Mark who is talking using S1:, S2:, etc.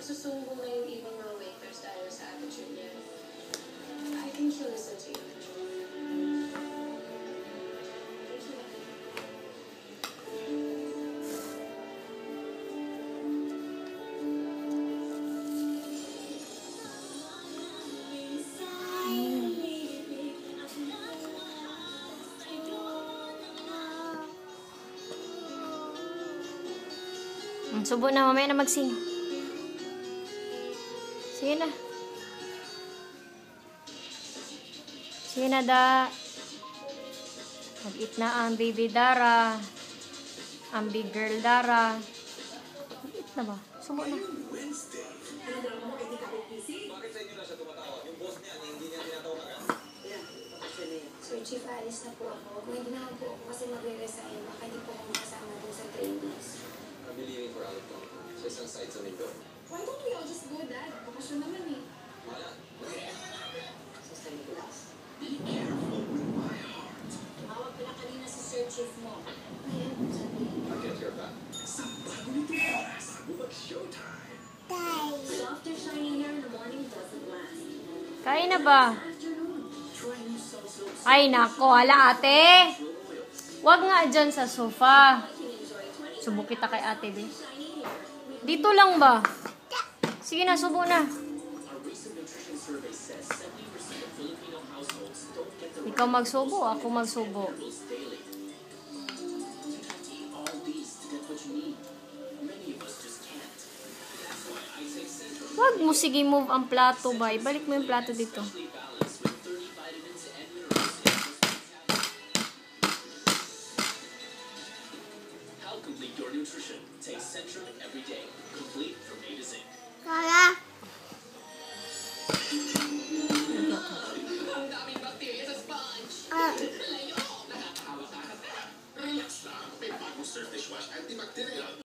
S1: nagsusumbong na yung ibang mga waiters dahil sa attitude niya. I think he'll listen to you.
S2: Subo na, mamaya na mag-sing. Sige na. Sige na, da. Mag-eat na ang baby Dara. Ang big girl Dara. Mag-eat na ba? Subo na.
S3: Bakit sa inyo na siya tumatawag? Yung boss niya, hindi niya tinatawagan?
S1: Sir Chief, alis na po ako. Kung hindi naman po ako kasi magre-resign, baka di po ako makasama dun sa trainees.
S3: I'll be leaving for Alto. Sa isang site sa Mindoro.
S1: Why don't we all just go, Dad? Bakasyon naman eh.
S3: Wala.
S1: Sister Nicolas.
S3: Be careful with my heart.
S1: Tumawag pala kanina si Sir Chief mo. Ayan, sabi.
S3: I'll get your back. Sa bago nito oras, mag-showtime.
S1: So after shining hair in the morning doesn't last.
S2: Kain na ba?
S1: Afternoon, try new Sunsilk
S2: Ay, nako. Hala, ate. Wag nga dyan sa sofa. Subo kita kay ate, be. Dito lang ba? Sige na, subo na. Ikaw magsubo, ako magsubo. Wag mo, sige, move ang plato ba? Ibalik mo yung plato dito.
S4: Complete your nutrition. Take Centrum every day. Complete from A to Z.
S2: Kaya.
S4: Ang daming bacteria sa sponge. Relax lang. May bagong Surf Dishwash Antibacterial.